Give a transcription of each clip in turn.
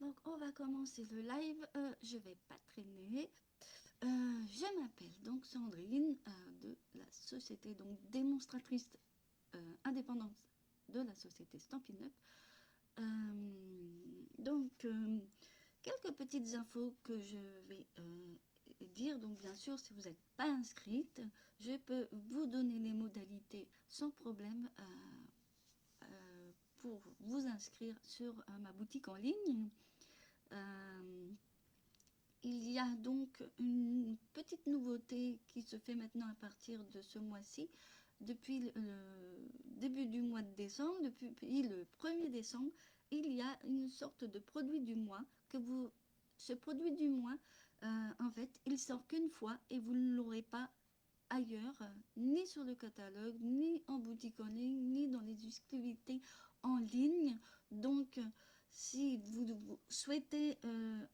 Donc, on va commencer le live. Je vais pas traîner. Je m'appelle donc Sandrine de la société donc démonstratrice indépendante de la société Stampin' Up. Donc, quelques petites infos que je vais dire. Donc, bien sûr, si vous n'êtes pas inscrite, je peux vous donner les modalités sans problème pour vous inscrire sur ma boutique en ligne. Il y a donc une petite nouveauté qui se fait maintenant à partir de ce mois-ci. Depuis le début du mois de décembre, depuis le 1er décembre, il y a une sorte de produit du mois ce produit du mois, en fait, il sort qu'une fois et vous ne l'aurez pas ailleurs, ni sur le catalogue, ni en boutique en ligne, ni dans les exclusivités en ligne. Donc, si vous souhaitez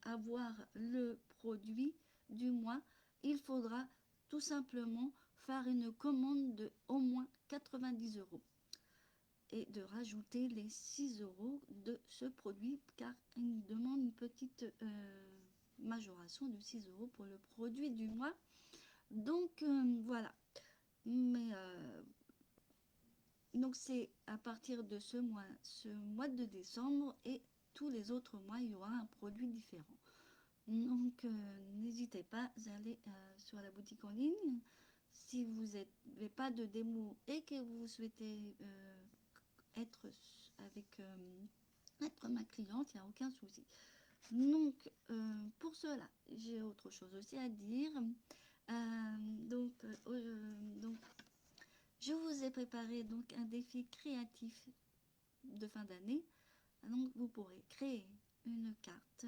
avoir le produit du mois, il faudra tout simplement faire une commande de au moins 90 € et de rajouter les 6 € de ce produit car il demande une petite majoration de 6 € pour le produit du mois. Donc voilà. Mais donc c'est à partir de ce mois de décembre et tous les autres mois, il y aura un produit différent. Donc n'hésitez pas à aller sur la boutique en ligne. Si vous n'avez pas de démo et que vous souhaitez être être ma cliente, il n'y a aucun souci. Donc pour cela, j'ai autre chose aussi à dire. Donc, je vous ai préparé donc un défi créatif de fin d'année. Donc, vous pourrez créer une carte,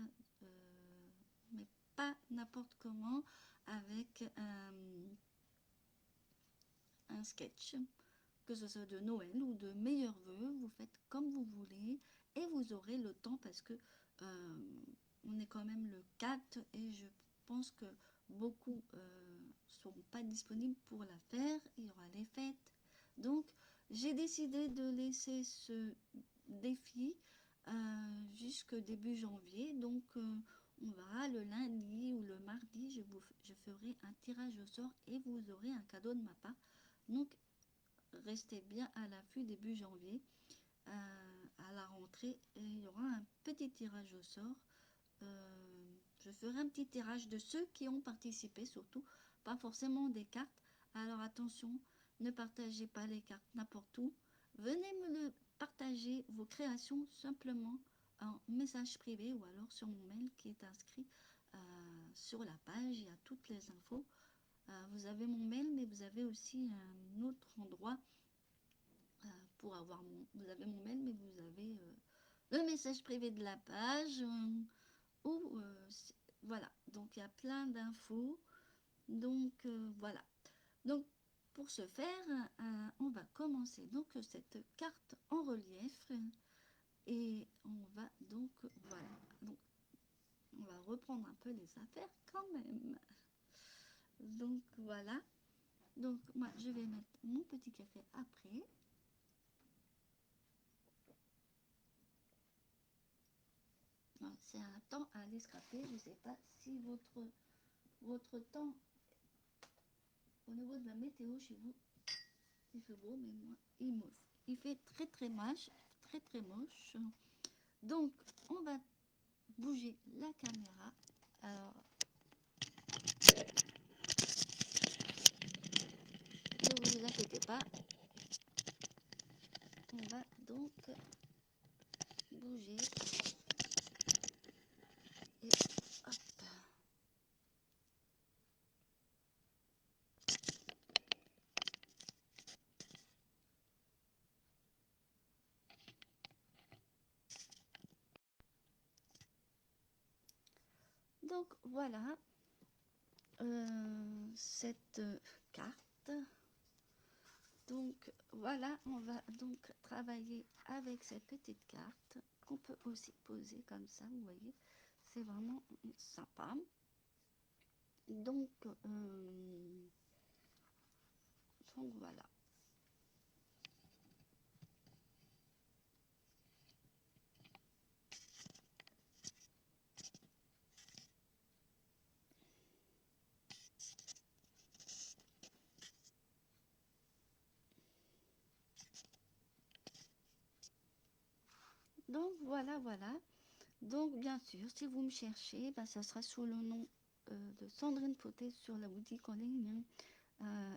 mais pas n'importe comment, avec un sketch, que ce soit de Noël ou de meilleurs vœux. Vous faites comme vous voulez et vous aurez le temps parce que on est quand même le 4 et je pense que beaucoup seront pas disponibles pour la faire. Il y aura les fêtes. Donc, j'ai décidé de laisser ce défi jusqu'au début janvier. Donc, on verra le lundi ou le mardi. Je ferai un tirage au sort et vous aurez un cadeau de ma part. Donc, restez bien à l'affût début janvier. À la rentrée, et il y aura un petit tirage au sort. Je ferai un petit tirage de ceux qui ont participé, surtout, pas forcément des cartes. Alors attention, ne partagez pas les cartes n'importe où. Venez me le partager, vos créations, simplement en message privé ou alors sur mon mail qui est inscrit sur la page. Il y a toutes les infos. Vous avez mon mail, mais vous avez aussi un autre endroit pour avoir vous avez mon mail, mais vous avez le message privé de la page ou voilà. Donc il y a plein d'infos. Donc voilà. Donc pour ce faire, on va commencer donc cette carte en relief et on va donc voilà. Donc on va reprendre un peu les affaires quand même. Donc voilà. Donc moi je vais mettre mon petit café après. C'est un temps à aller scraper. Je ne sais pas si votre temps au niveau de la météo chez vous il fait beau, mais moi il fait très très moche, très très moche. Donc on va bouger la caméra. Alors ne vous inquiétez pas, on va donc bouger et hop. Donc voilà cette carte. Donc voilà, on va donc travailler avec cette petite carte qu'on peut aussi poser comme ça, vous voyez, c'est vraiment sympa. Donc voilà. Donc voilà, voilà. Donc bien sûr, si vous me cherchez, ben, ça sera sous le nom de Sandrine Potet sur la boutique en ligne, hein.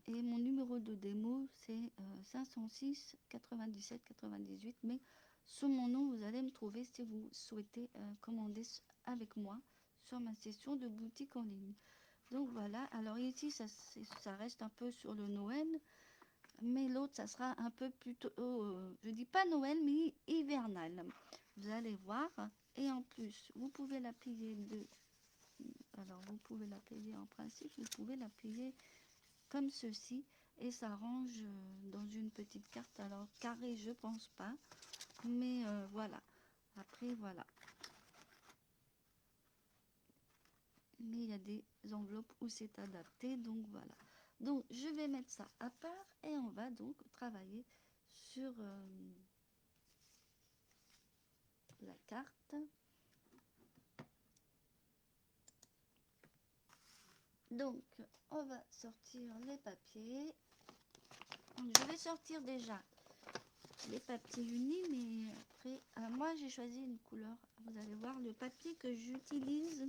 Et mon numéro de démo, c'est 506 97 98. Mais sous mon nom, vous allez me trouver si vous souhaitez commander avec moi sur ma session de boutique en ligne. Donc voilà, alors ici, ça reste un peu sur le Noël, mais l'autre, ça sera un peu plutôt, je dis pas Noël, mais hivernal. Vous allez voir. Et en plus, vous pouvez la plier alors vous pouvez la plier en principe, vous pouvez la plier comme ceci et ça range dans une petite carte. Alors carré, je pense pas, mais voilà. Après, voilà. Mais il y a des enveloppes où c'est adapté, donc voilà. Donc je vais mettre ça à part et on va donc travailler sur la carte. Donc on va sortir les papiers. Donc, je vais sortir déjà les papiers unis, mais après, moi j'ai choisi une couleur. Vous allez voir le papier que j'utilise.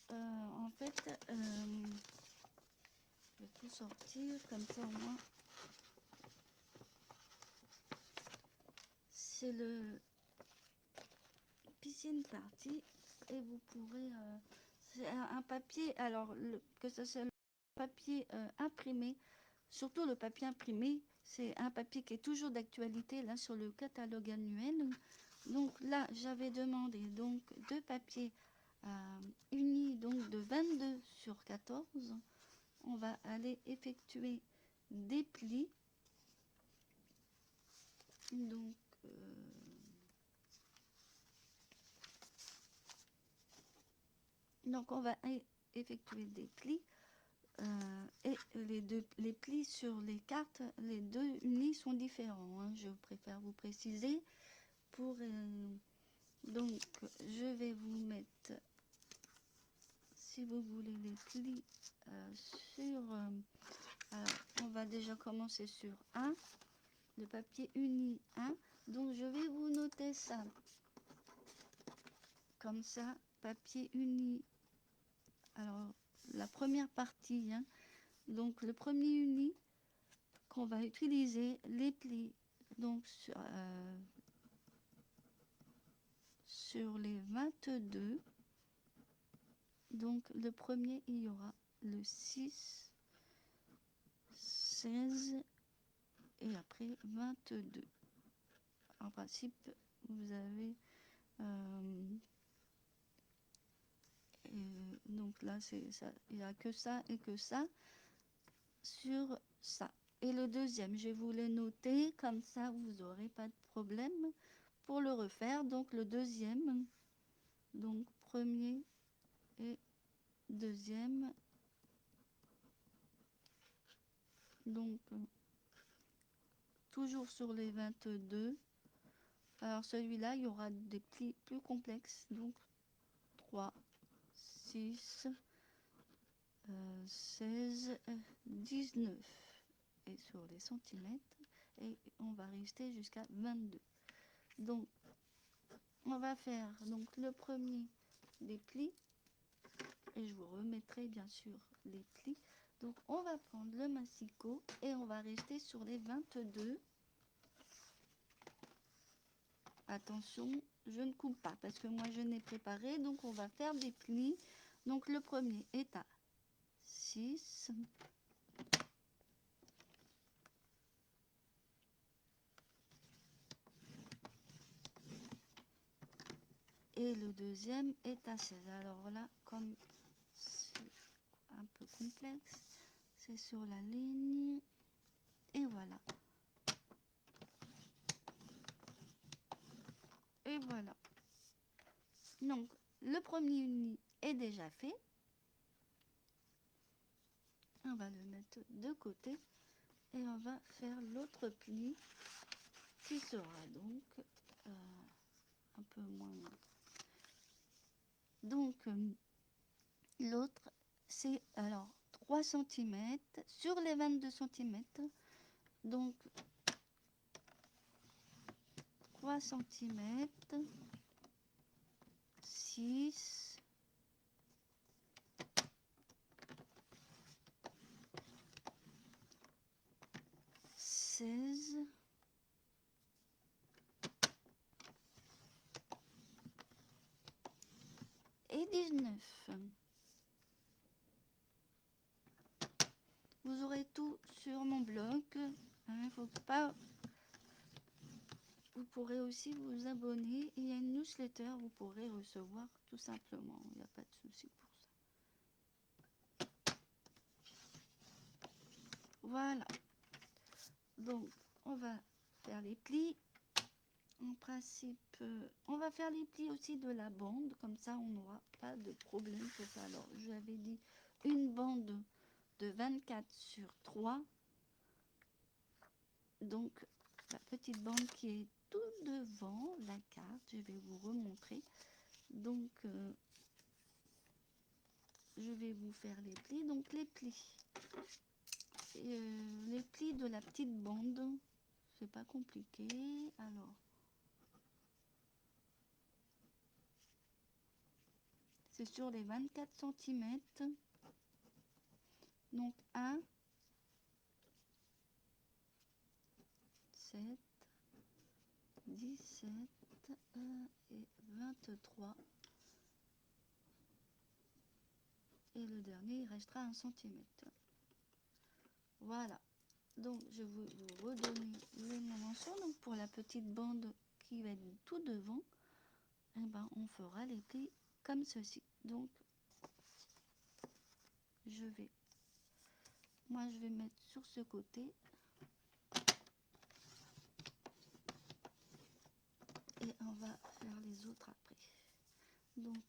En fait, je vais tout sortir comme ça au moins. C'est le Piscine Party et vous pourrez. C'est un papier, alors que ce soit le papier imprimé, surtout le papier imprimé, c'est un papier qui est toujours d'actualité là sur le catalogue annuel. Donc là, j'avais demandé donc deux papiers unis donc de 22 sur 14. On va aller effectuer des plis. Donc, donc on va effectuer des plis. Et les plis sur les cartes, les deux unis sont différents, hein, je préfère vous préciser. Donc, je vais vous mettre, si vous voulez, les plis sur... alors, on va déjà commencer sur 1, le papier uni 1. Donc, je vais vous noter ça. Comme ça, papier uni. Alors, la première partie, hein, donc le premier uni qu'on va utiliser, les plis. Donc, sur les 22, donc le premier, il y aura le 6, 16 et après 22. En principe, vous avez... donc là, c'est ça. Il n'y a que ça et que ça sur ça. Et le deuxième, je vais vous les noter, comme ça vous n'aurez pas de problème pour le refaire. Donc le deuxième, donc premier et deuxième. Donc toujours sur les 22. Alors celui-là, il y aura des plis plus complexes. Donc 3, 6, 16, 19. Et sur les centimètres. Et on va rester jusqu'à 22. Donc on va faire donc le premier des plis. Et je vous remettrai bien sûr les plis. Donc on va prendre le massicot et on va rester sur les 22. Attention, je ne coupe pas parce que moi je n'ai préparé. Donc on va faire des plis. Donc le premier est à 6. Et le deuxième est à 16. Alors là, comme c'est un peu complexe, c'est sur la ligne. Et voilà. Et voilà. Donc, le premier uni est déjà fait. On va le mettre de côté. Et on va faire l'autre pli qui sera donc un peu moins... Donc, l'autre, c'est alors 3 cm sur les 22 cm. Donc, 3 cm, 6, 16, et 19. Vous aurez tout sur mon blog. Hein, faut pas... Vous pourrez aussi vous abonner. Il y a une newsletter, vous pourrez recevoir tout simplement. Il n'y a pas de souci pour ça. Voilà. Donc, on va faire les plis. En principe, on va faire les plis aussi de la bande. Comme ça, on n'aura pas de problème pour ça. Alors, j'avais dit une bande de 24 sur 3. Donc, la petite bande qui est tout devant la carte, je vais vous remontrer. Donc, je vais vous faire les plis. Donc, les plis de la petite bande, c'est pas compliqué. Alors, c'est sur les 24 cm. Donc, 1, 7, 17 et 23. Et le dernier, il restera 1 cm. Voilà. Donc, je vais vous redonner les dimensions. Donc, pour la petite bande qui va être tout devant, eh ben, on fera les plis comme ceci. Donc, moi, je vais mettre sur ce côté. Et on va faire les autres après. Donc,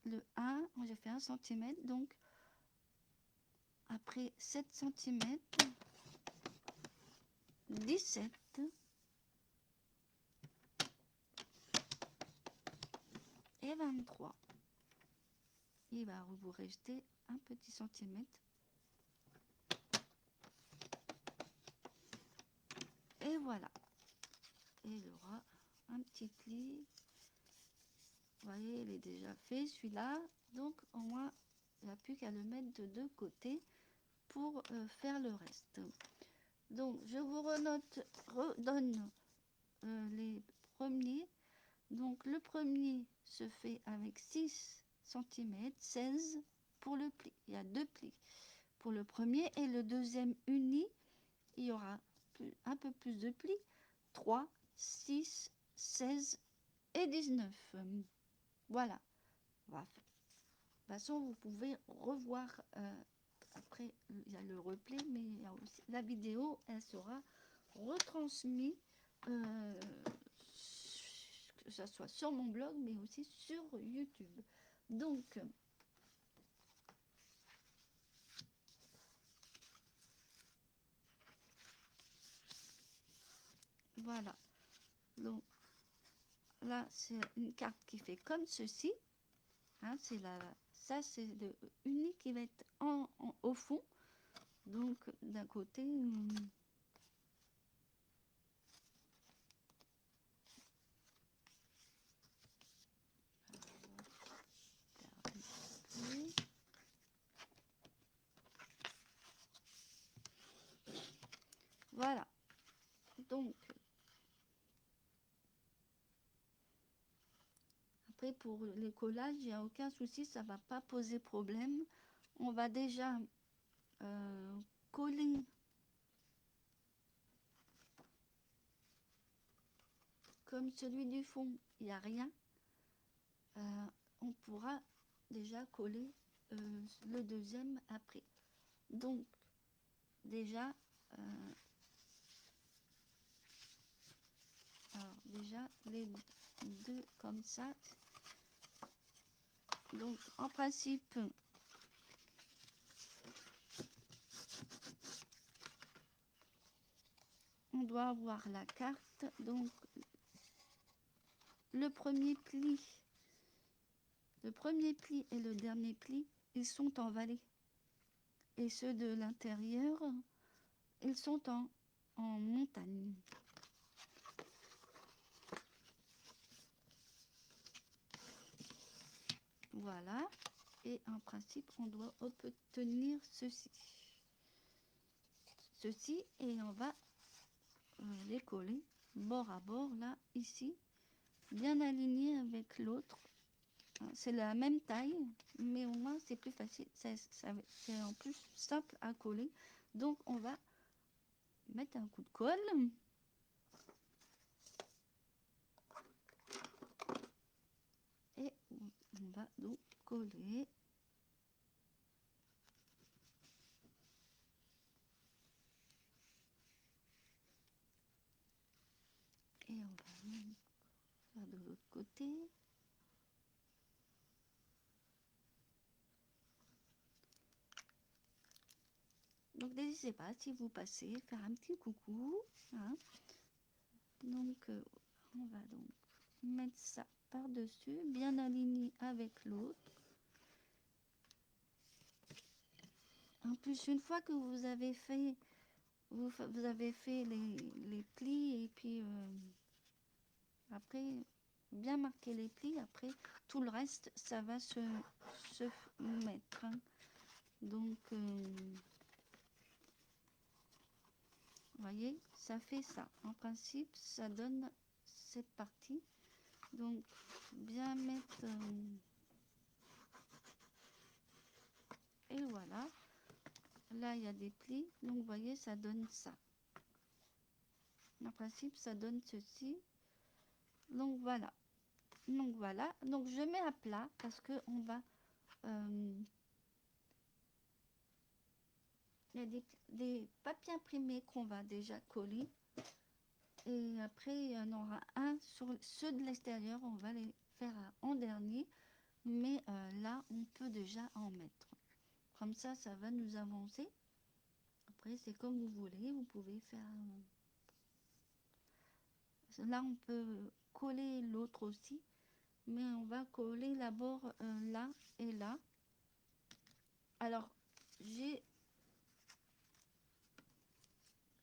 le 1, j'ai fait 1 cm. Donc, après 7 cm, 17 et 23. Il va vous rester un petit centimètre. Et voilà. Et il y aura un petit pli. Vous voyez, il est déjà fait celui-là. Donc, au moins, il n'y a plus qu'à le mettre de deux côtés pour faire le reste. Donc, je vous redonne les premiers. Donc, le premier se fait avec 6 cm, 16 pour le pli. Il y a deux plis pour le premier et le deuxième uni. Il y aura un peu plus de plis. 3, 6, 16 et 19. Voilà. De toute façon, vous pouvez revoir après, il y a le replay, mais il y a aussi la vidéo, elle sera retransmise, que ce soit sur mon blog, mais aussi sur YouTube. Donc, voilà. Donc, là, c'est une carte qui fait comme ceci. Hein, ça, c'est le uni qui va être au fond. Donc, d'un côté... Voilà. Donc, après, pour les collages, il n'y a aucun souci, ça ne va pas poser problème. On va déjà coller comme celui du fond, il n'y a rien. On pourra déjà coller le deuxième après. Donc, déjà, les deux comme ça. Donc, en principe, on doit avoir la carte. Donc, le premier pli et le dernier pli, ils sont en vallée. Et ceux de l'intérieur, ils sont en montagne. Voilà. Et en principe, on doit obtenir ceci. Ceci, et on va les coller bord à bord, là, ici, bien aligné avec l'autre. C'est la même taille, mais au moins c'est plus facile, c'est en plus simple à coller. Donc on va mettre un coup de colle. Et on va donc coller. Et on va faire de l'autre côté. Donc n'hésitez pas, si vous passez, faire un petit coucou. Hein. Donc on va donc mettre ça par-dessus, bien aligné avec l'autre. En plus, une fois que vous avez fait, vous avez fait les plis, et puis après, bien marquer les plis, après tout le reste, ça va se mettre. Hein. Donc, vous voyez, ça fait ça. En principe, ça donne cette partie. Donc, bien mettre... et voilà. Là, il y a des plis. Donc, vous voyez, ça donne ça. En principe, ça donne ceci. Donc, voilà. Donc, voilà. Donc, je mets à plat parce que on va... il y a des papiers imprimés qu'on va déjà coller. Et après, il y en aura un sur ceux de l'extérieur. On va les faire en dernier. Mais là, on peut déjà en mettre. Comme ça va nous avancer. Après, c'est comme vous voulez. Vous pouvez faire... là, on peut coller l'autre aussi. Mais on va coller d'abord là et là. Alors, je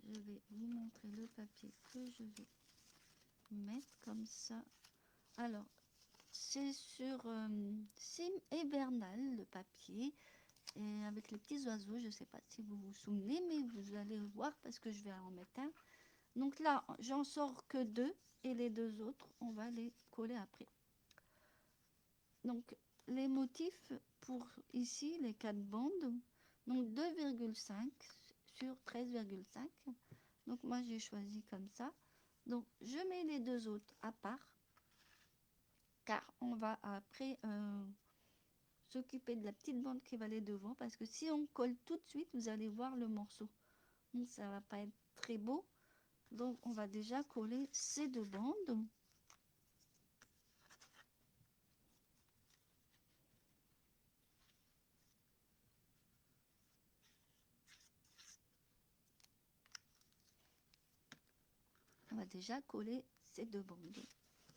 vais vous montrer le papier que je vais mettre comme ça. Alors, c'est sur Sim et Bernal, le papier, et avec les petits oiseaux. Je ne sais pas si vous vous souvenez, mais vous allez voir parce que je vais en mettre un. Donc là, j'en sors que 2, et les 2 autres, on va les coller après. Donc, les motifs pour ici, les 4 bandes, donc 2,5 sur 13,5. Donc moi, j'ai choisi comme ça. Donc, je mets les 2 autres à part, car on va après s'occuper de la petite bande qui va aller devant, parce que si on colle tout de suite, vous allez voir le morceau. Donc, ça va pas être très beau. Donc, on va déjà coller ces 2 bandes. On va déjà coller ces 2 bandes,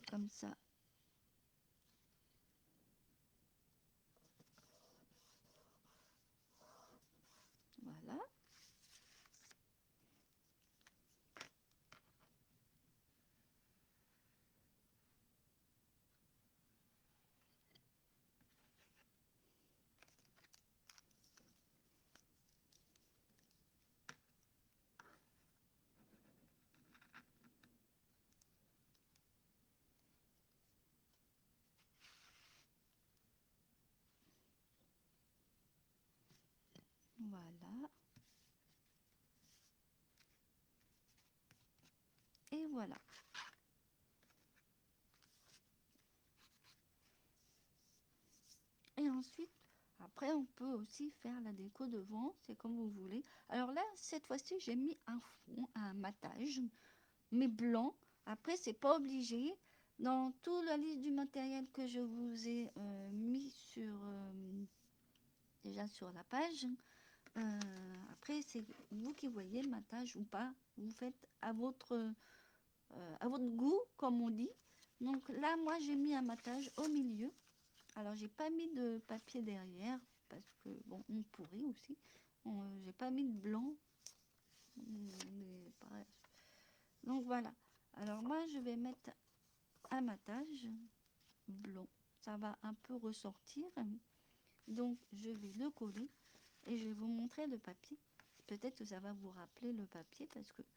comme ça. Voilà. Voilà. Et voilà. Et ensuite, après, on peut aussi faire la déco devant, c'est comme vous voulez. Alors là, cette fois-ci, j'ai mis un fond, un matage, mais blanc. Après, c'est pas obligé. Dans toute la liste du matériel que je vous ai mis sur déjà sur la page, après, c'est vous qui voyez matage ou pas. Vous faites à votre goût, comme on dit. Donc là, moi, j'ai mis un matage au milieu. Alors, j'ai pas mis de papier derrière parce que, bon, on pourrit aussi. J'ai pas mis de blanc. Mais bref. Donc, voilà. Alors, moi, je vais mettre un matage blanc. ça va un peu ressortir. Donc je vais le coller et je vais vous montrer le papier. Peut-être que ça va vous rappeler le papier parce que le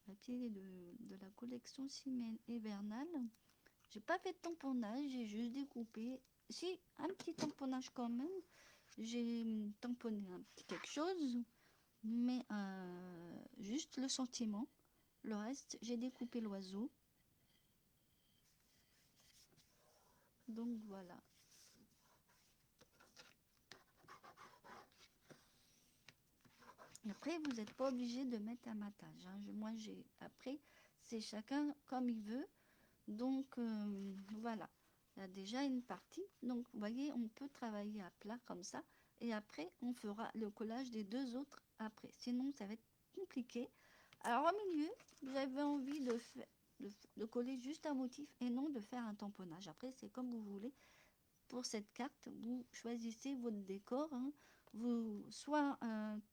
papier de la collection Simen Hivernale. J'ai pas fait de tamponnage, j'ai juste découpé. Si, un petit tamponnage quand même. J'ai tamponné un petit quelque chose, mais juste le sentiment. Le reste, j'ai découpé l'oiseau. Donc voilà. Après, vous n'êtes pas obligé de mettre un matage. Hein. Moi, j'ai. Après, c'est chacun comme il veut. Donc voilà. Il y a déjà une partie. Donc, vous voyez, on peut travailler à plat comme ça. Et après, on fera le collage des deux autres après. Sinon, ça va être compliqué. Alors, au milieu, j'avais envie de coller juste un motif et non de faire un tamponnage. Après, c'est comme vous voulez. Pour cette carte, vous choisissez votre décor, hein. Vous soit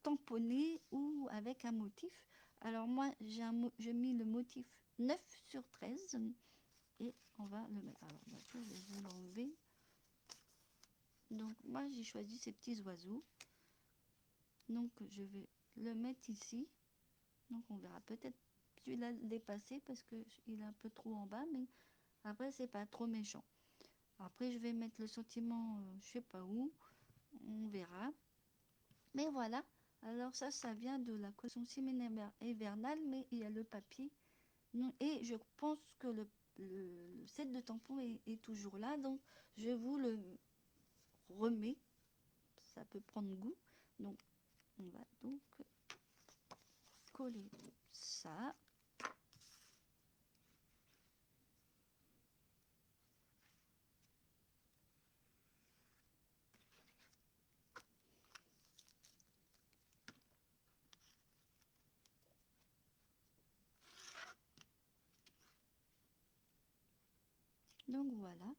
tamponné ou avec un motif. Alors moi, j'ai mis le motif 9/13 et on va le mettre. Alors je vais vous l'enlever. Donc moi, j'ai choisi ces petits oiseaux. Donc je vais le mettre ici. Donc on verra peut-être celui-là dépasser parce qu'il est un peu trop en bas, mais après c'est pas trop méchant. Après je vais mettre le sentiment, je sais pas où, on verra. Mais voilà, alors ça vient de la collection Simen Hivernale, mais il y a le papier. Et je pense que le set de tampons est toujours là, donc je vous le remets. Ça peut prendre goût. Donc on va donc coller ça. Donc voilà,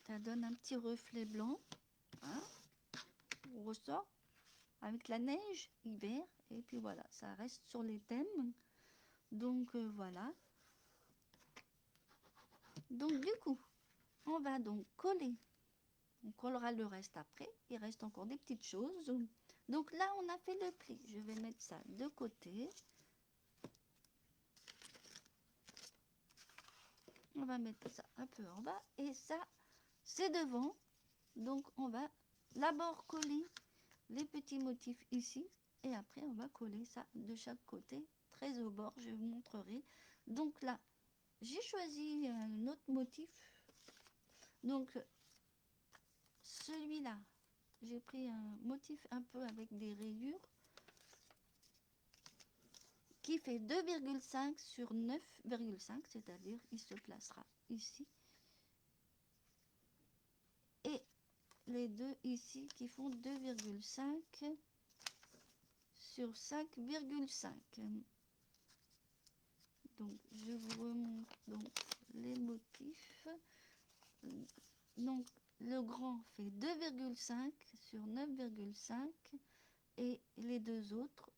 ça donne un petit reflet blanc. Hein, on ressort avec la neige, hiver, et puis voilà, ça reste sur les thèmes. Donc voilà. Donc du coup, on va donc coller. On collera le reste après. Il reste encore des petites choses. Donc là, on a fait le pli. Je vais mettre ça de côté. On va mettre ça un peu en bas. Et ça, c'est devant. Donc on va d'abord coller les petits motifs ici. Et après, on va coller ça de chaque côté. Très au bord, je vous montrerai. Donc là, j'ai choisi un autre motif. Donc celui-là, j'ai pris un motif un peu avec des rayures qui fait 2,5 sur 9,5, c'est-à-dire il se placera ici. Et les deux ici qui font 2,5 sur 5,5. Donc je vous remonte donc les motifs. Donc le grand fait 2,5 sur 9,5 et les deux autres,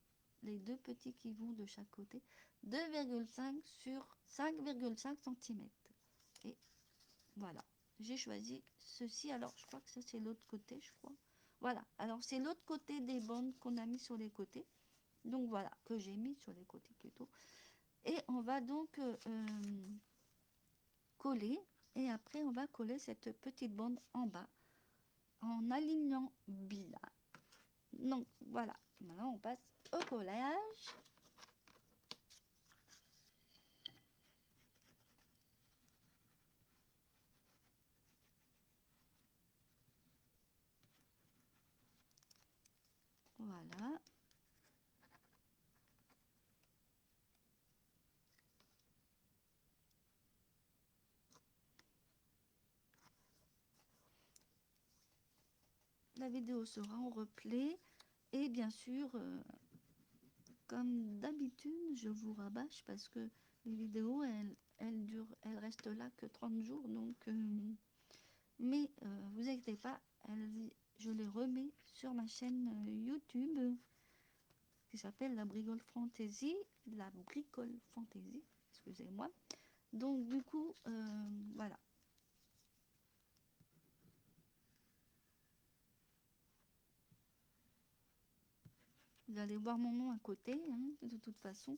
les deux petits qui vont de chaque côté, 2,5 sur 5,5 cm. Et voilà, j'ai choisi ceci. Alors je crois que ça c'est l'autre côté, je crois. Voilà, alors c'est l'autre côté des bandes qu'on a mis sur les côtés. Donc voilà, que j'ai mis sur les côtés plutôt. Et on va donc coller. Et après on va coller cette petite bande en bas en alignant bien. Donc voilà, maintenant on passe au collage. Voilà. La vidéo sera en replay. Et bien sûr, comme d'habitude, je vous rabâche parce que les vidéos, elles restent là que 30 jours. Donc, mais vous inquiétez pas, je les remets sur ma chaîne YouTube qui s'appelle la Bricole Fantaisie. La Bricole Fantaisie, excusez-moi. Donc du coup, voilà. Vous allez voir mon nom à côté, hein, de toute façon.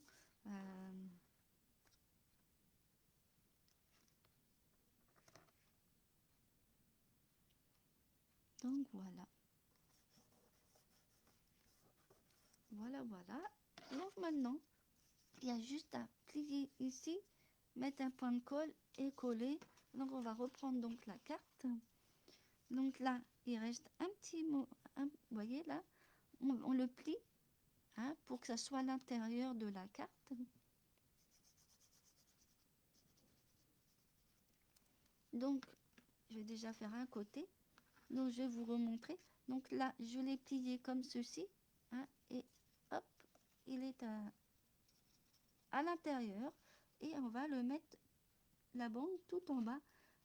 Donc voilà. Voilà, voilà. Donc maintenant, il y a juste à cliquer ici, mettre un point de colle et coller. Donc on va reprendre donc la carte. Donc là, il reste un petit mot. Vous voyez là, on le plie, hein, pour que ça soit à l'intérieur de la carte. Donc, je vais déjà faire un côté. Donc, je vais vous remontrer. Donc là, je l'ai plié comme ceci, hein, et hop, il est à l'intérieur. Et on va le mettre la bande tout en bas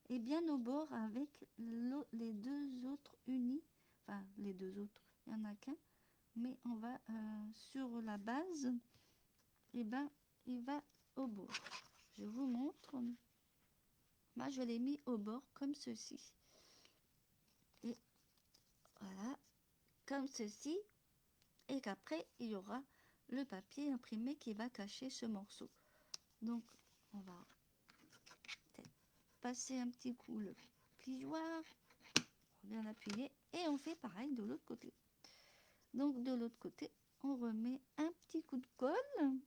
et bien au bord avec les deux autres unis. Enfin, les deux autres, il n'y en a qu'un. Mais on va sur la base, et ben, il va au bord. Je vous montre. Moi, je l'ai mis au bord comme ceci. Et voilà, comme ceci. Et qu'après, il y aura le papier imprimé qui va cacher ce morceau. Donc, on va passer un petit coup le plioir, bien appuyer, et on fait pareil de l'autre côté. Donc, de l'autre côté, on remet un petit coup de colle.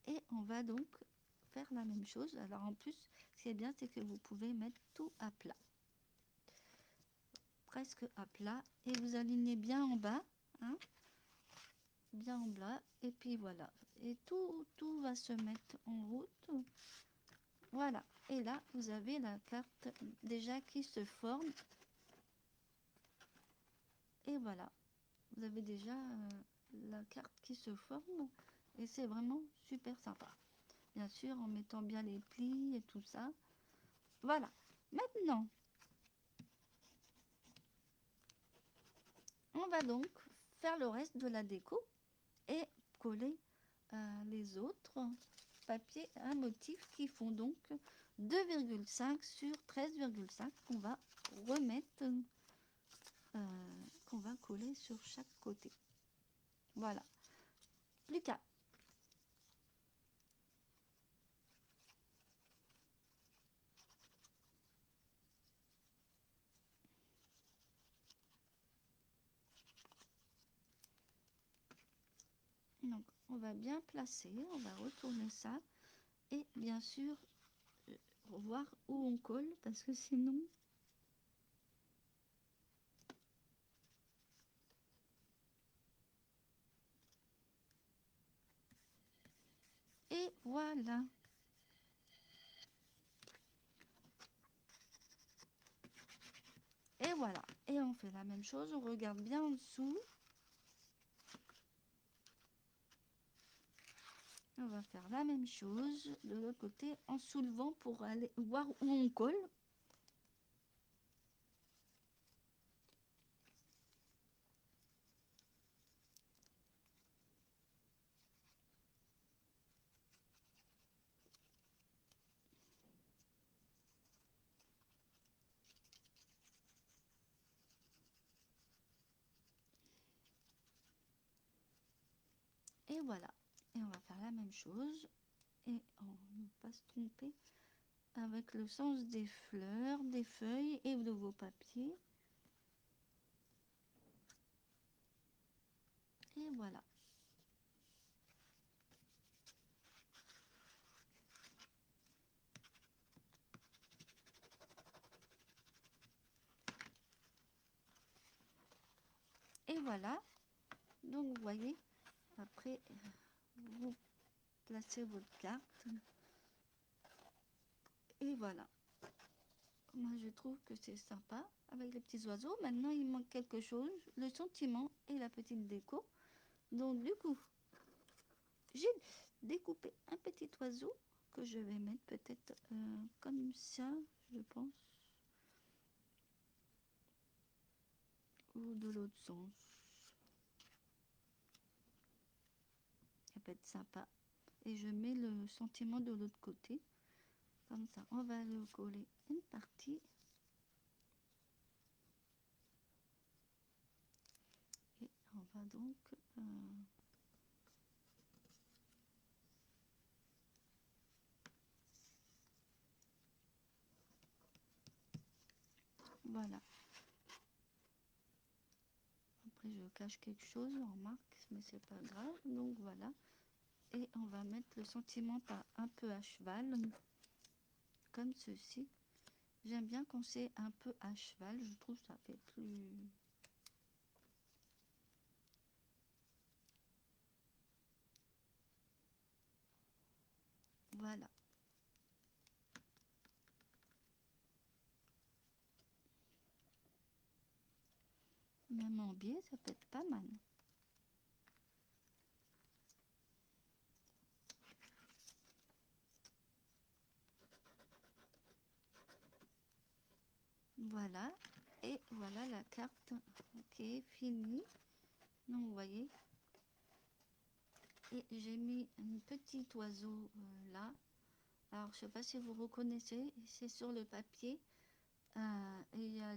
Et on va donc faire la même chose. Alors en plus, ce qui est bien, c'est que vous pouvez mettre tout à plat. Presque à plat. Et vous alignez bien en bas. Hein, bien en bas. Et puis voilà. Et tout va se mettre en route. Voilà. Et là, vous avez la carte déjà qui se forme. Et voilà. Vous avez déjà la carte qui se forme. Et c'est vraiment super sympa. Bien sûr, en mettant bien les plis et tout ça. Voilà. Maintenant, on va donc faire le reste de la déco et coller les autres papiers à motif qui font donc 2,5 sur 13,5 qu'on va remettre, qu'on va coller sur chaque côté. Voilà. Plus qu'à. Donc, on va bien placer, on va retourner ça et bien sûr voir où on colle parce que sinon et voilà. Et voilà. Et on fait la même chose, on regarde bien en dessous. On va faire la même chose de l'autre côté en soulevant pour aller voir où on colle. Et voilà. Et on va faire la même chose. Et on ne va pas se tromper avec le sens des fleurs, des feuilles et de vos papiers. Et voilà. Et voilà. Donc vous voyez, après vous placez votre carte. Et voilà. Moi je trouve que c'est sympa avec les petits oiseaux. Maintenant il manque quelque chose, le sentiment et la petite déco. Donc du coup, j'ai découpé un petit oiseau que je vais mettre peut-être comme ça, je pense. ou de l'autre sens. Ça peut être sympa. Et je mets le sentiment de l'autre côté. Comme ça, on va le coller une partie. Et on va donc... voilà. Après, je cache quelque chose, on remarque, mais c'est pas grave. Donc voilà. Et on va mettre le sentiment par un peu à cheval, comme ceci. J'aime bien quand c'est un peu à cheval, je trouve ça fait plus... Voilà. Même en biais, ça peut être pas mal. Voilà. Et voilà la carte. Ok, fini. Donc, vous voyez. Et j'ai mis un petit oiseau là. Alors, je sais pas si vous reconnaissez. C'est sur le papier. Et il y a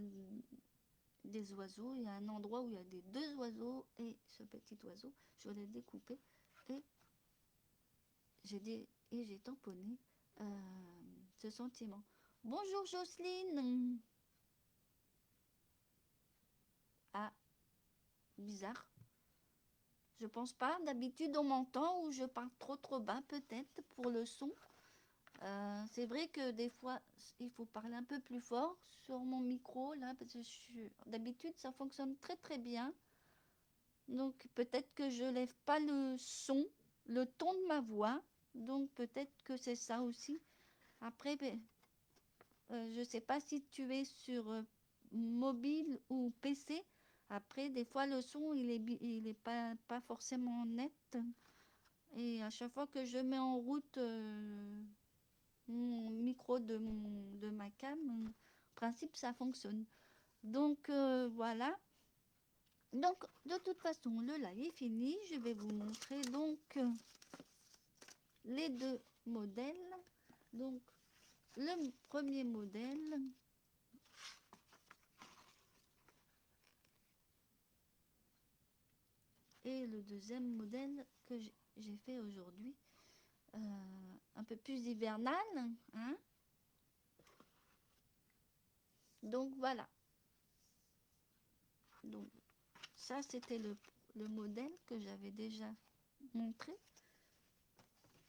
des oiseaux. Il y a un endroit où il y a des deux oiseaux et ce petit oiseau. Je l'ai découpé. Et j'ai tamponné ce sentiment. Bonjour Jocelyne. Ah, bizarre. Je pense pas. D'habitude, on m'entend ou je parle trop bas peut-être pour le son. C'est vrai que des fois, il faut parler un peu plus fort sur mon micro là parce que d'habitude, ça fonctionne très bien. Donc peut-être que je lève pas le son, le ton de ma voix. Donc peut-être que c'est ça aussi. Après, ben, je sais pas si tu es sur mobile ou PC. Après, des fois, le son, il est pas forcément net. Et à chaque fois que je mets en route mon micro de ma cam, en principe, ça fonctionne. Donc, voilà. Donc, de toute façon, le live est fini. Je vais vous montrer donc les deux modèles. Donc, le premier modèle, et le deuxième modèle que j'ai fait aujourd'hui, un peu plus hivernal, hein. Donc voilà. Donc ça c'était le modèle que j'avais déjà montré.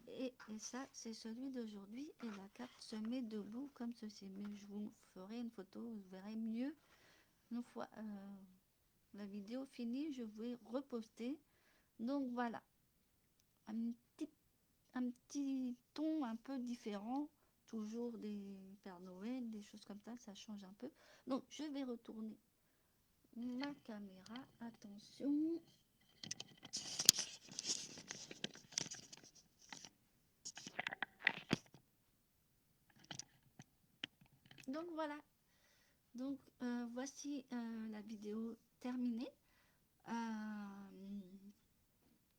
Et ça c'est celui d'aujourd'hui. Et la carte se met debout comme ceci. Mais je vous ferai une photo, vous verrez mieux une fois la vidéo finie. Je vais reposter. Donc voilà. Un petit un petit ton un peu différent, toujours des Pères Noël, des choses comme ça change un peu. Donc je vais retourner ma caméra, attention. Donc voilà, donc voici la vidéo terminée.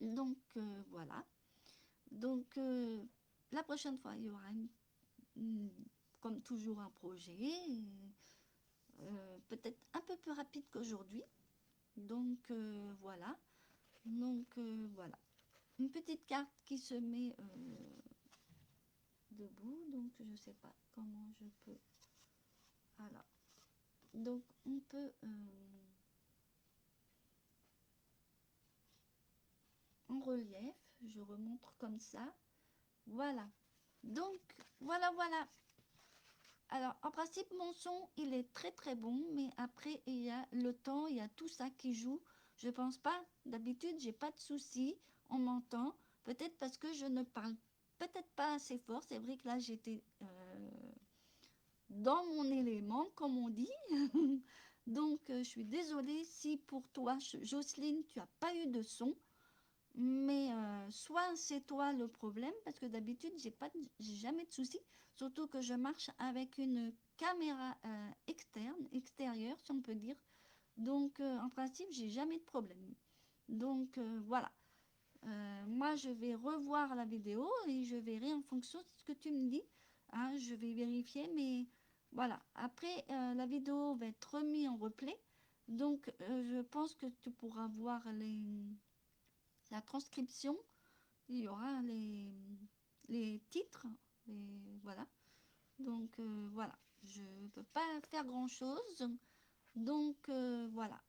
Donc voilà, donc la prochaine fois il y aura comme toujours un projet, peut-être un peu plus rapide qu'aujourd'hui. Donc voilà. Donc voilà. Une petite carte qui se met debout. Donc je sais pas comment je peux. Voilà. Donc on peut en relief. Je remontre comme ça. Voilà. Donc voilà. Alors en principe mon son il est très bon, mais après il y a le temps, il y a tout ça qui joue. Je pense pas. D'habitude j'ai pas de soucis. On m'entend. Peut-être parce que je ne parle peut-être pas assez fort. C'est vrai que là j'étais dans mon élément, comme on dit. Donc, je suis désolée si pour toi, Jocelyne, tu n'as pas eu de son. Mais soit c'est toi le problème, parce que d'habitude, j'ai jamais de soucis. Surtout que je marche avec une caméra extérieure, si on peut dire. Donc, en principe, j'ai jamais de problème. Donc, voilà. Moi, je vais revoir la vidéo et je verrai en fonction de ce que tu me dis. Hein, je vais vérifier, mais voilà. Après, la vidéo va être remise en replay. Donc, je pense que tu pourras voir la transcription. Il y aura les titres. Voilà. Donc, voilà. Je ne peux pas faire grand-chose. Donc, voilà.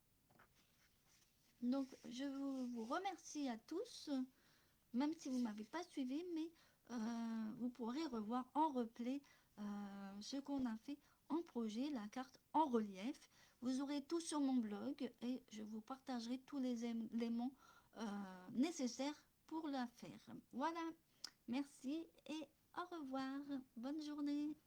Donc, je vous remercie à tous, même si vous ne m'avez pas suivi, mais vous pourrez revoir en replay ce qu'on a fait en projet, la carte en relief. Vous aurez tout sur mon blog et je vous partagerai tous les éléments nécessaires pour la faire. Voilà, merci et au revoir. Bonne journée.